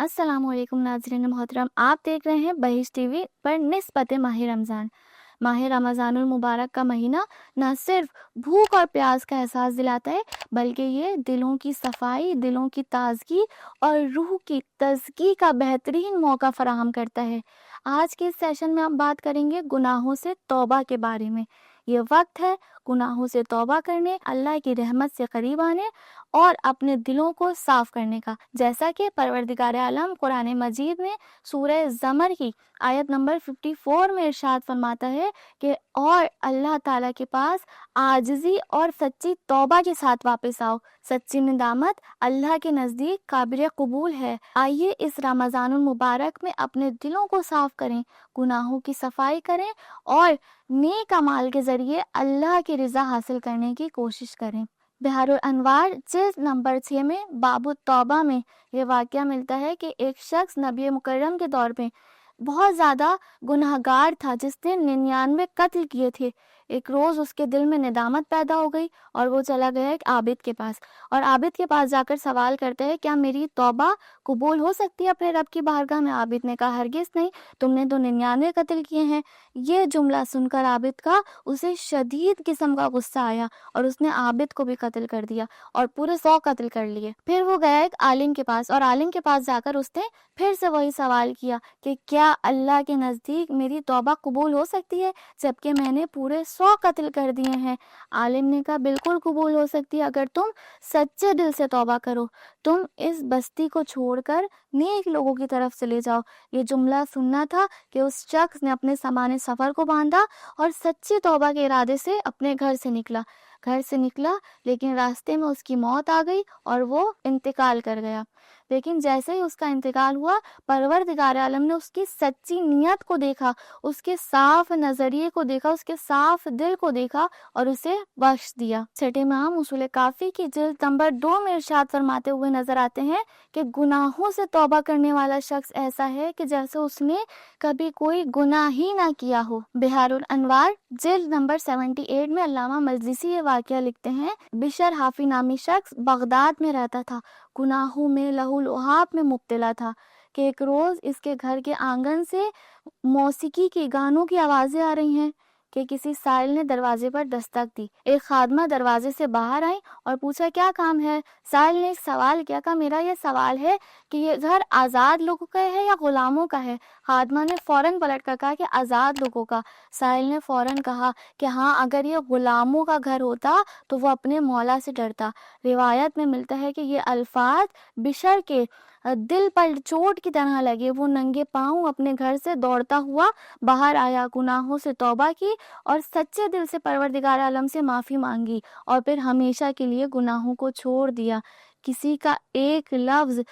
अस्सलाम वालेकुम नाज़रीन मोहतरम, आप देख रहे हैं बहिश्त टीवी पर निस्बत माह रमज़ान। माह रमज़ानुल मुबारक का महीना न सिर्फ भूख और प्यास का एहसास दिलाता है, बल्कि ये दिलों की सफाई, दिलों की ताजगी और रूह की तज़की का बेहतरीन मौका फराहम करता है। आज के इस सेशन में हम बात करेंगे गुनाहों से तौबा के बारे में। ये वक्त है गुनाहों से तौबा करने, अल्लाह की रहमत से करीब आने और अपने दिलों को साफ करने का। जैसा कि परवरदिगार आलम कुरान मजीद में सूरह ज़मर की आयत नंबर 54 में इरशाद फरमाता है कि और अल्लाह ताला के पास आजिज़ी और सच्ची तौबा के साथ वापस आओ। सच्ची निदामत अल्लाह के नज़दीक काबिल कबूल है। आइए इस रमज़ानुल मुबारक में अपने दिलों को साफ करें, गुनाहों की सफाई करें और नेक अमाल के ज़रिए अल्लाह की रज़ा हासिल करने की कोशिश करें। बिहारुल अनवार जिल्द नंबर 6 में बाबु तौबा में ये वाक़या मिलता है कि एक शख्स नबी मुकर्रम के दौर में बहुत ज़्यादा गुनहगार था, जिसने 99 कत्ल किए थे। एक रोज़ उसके दिल में निदामत पैदा हो गई और वो चला गया एक आबिद के पास, और आबिद के पास जाकर सवाल करता है, क्या मेरी तौबा कबूल हो सकती है अपने रब की बारगाह में? आबिद ने कहा, हरगिज़ नहीं, तुमने तो 99 कत्ल किए हैं। ये जुमला सुनकर आबिद का उसे शदीद किस्म का गुस्सा आया और उसने आबिद को भी कत्ल कर दिया और पूरे 100 कत्ल कर लिए। फिर वो गया एक आलिम के पास, और आलिम के पास जाकर उसने फिर से वही सवाल किया कि क्या अल्लाह के नज़दीक मेरी तौबा कबूल हो सकती है जबकि मैंने पूरे 100 कत्ल कर दिए हैं? आलिम ने कहा, बिल्कुल कबूल हो सकती है अगर तुम सच्चे दिल से तौबा करो। तुम इस बस्ती को छोड़कर नेक लोगों की तरफ चले जाओ। ये जुमला सुनना था कि उस शख्स ने अपने सामान सफ़र को बांधा और सच्ची तौबा के इरादे से अपने घर से निकला, लेकिन रास्ते में उसकी मौत आ गई और वो इंतकाल कर गया। लेकिन जैसे ही उसका इंतकाल हुआ, परवरदिगार आलम ने उसकी सच्ची नीयत को देखा, उसके साफ नज़रिए को देखा, उसके साफ दिल को देखा और उसे बख्श दिया। छठे इमाम उसूल काफ़ी की जिल्द नंबर 2 में इरशाद फरमाते हुए नजर आते हैं कि गुनाहों से तौबा करने वाला शख्स ऐसा है कि जैसे उसने कभी कोई गुनाह ही ना किया हो। बिहारुल अनवार जिल्द नंबर 78 में अल्लामा मजलिसी ये वाक़या लिखते हैं, बिशर हाफी नामी शख्स बगदाद में रहता था, गुनाहों में लहूलुहाब में मुब्तला था कि एक रोज़ इसके घर के आंगन से मौसीकी के गानों की आवाज़ें आ रही हैं कि किसी साइल ने दरवाजे पर दस्तक दी। एक खादमा दरवाजे से बाहर आई और पूछा, क्या काम है? साइल ने एक सवाल किया, कहा, मेरा ये सवाल है कि ये घर आज़ाद लोगों का है या गुलामों का है? खादमा ने फ़ौरन पलट कर कहा कि आज़ाद लोगों का। साइल ने फ़ौरन कहा कि हाँ, अगर ये गुलामों का घर होता तो वो अपने मौला से डरता। रिवायत में मिलता है कि ये अल्फाज बिशर के दिल पर चोट की तरह लगे। वो नंगे पाँव अपने घर से दौड़ता हुआ बाहर आया, गुनाहों से तौबा की और सच्चे दिल से परवरदिगार आलम से माफ़ी मांगी और फिर हमेशा के लिए गुनाहों को छोड़ दिया। किसी का एक लफ्ज़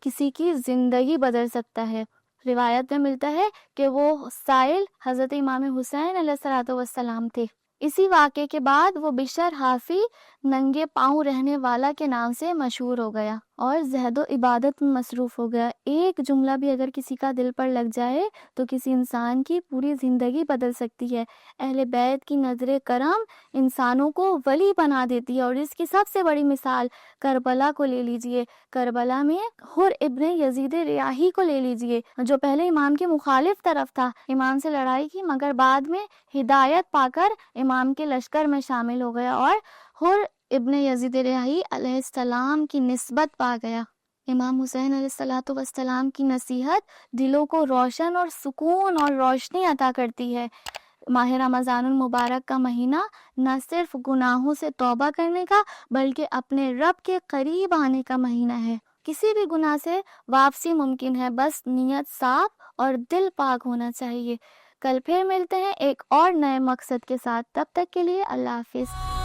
किसी की ज़िंदगी बदल सकता है। रिवायत में मिलता है कि वो साइल हज़रत इमाम हुसैन अलैहिस्सलातु वस्सलाम थे। इसी वाक़े के बाद वो बिशर हाफी नंगे पाँव रहने वाला के नाम से मशहूर हो गया और ज़हद व इबादत में मसरूफ़ हो गया। एक जुमला भी अगर किसी का दिल पर लग जाए तो किसी इंसान की पूरी ज़िंदगी बदल सकती है। अहले बैत की नज़र करम इंसानों को वली बना देती है, और इसकी सबसे बड़ी मिसाल करबला को ले लीजिए। करबला में हुर इब्ने यजीद रियाही को ले लीजिए, जो पहले इमाम के मुखालिफ तरफ था, इमाम से लड़ाई की, मगर बाद में हिदायत पाकर इमाम के लश्कर में शामिल हो गया और हुर इब्ने यजीद रियाही अलैहिस्सलाम की निस्बत पा गया। इमाम हुसैन अलैहिस्सलातु वस्सलाम की नसीहत दिलों को रोशन और सुकून और रोशनी अता करती है। माह रमज़ानुल मुबारक का महीना न सिर्फ गुनाहों से तौबा करने का बल्कि अपने रब के करीब आने का महीना है। किसी भी गुनाह से वापसी मुमकिन है, बस नीयत साफ और दिल पाक होना चाहिए। कल फिर मिलते हैं एक और नए मकसद के साथ, तब तक के लिए अल्लाह हाफिज़।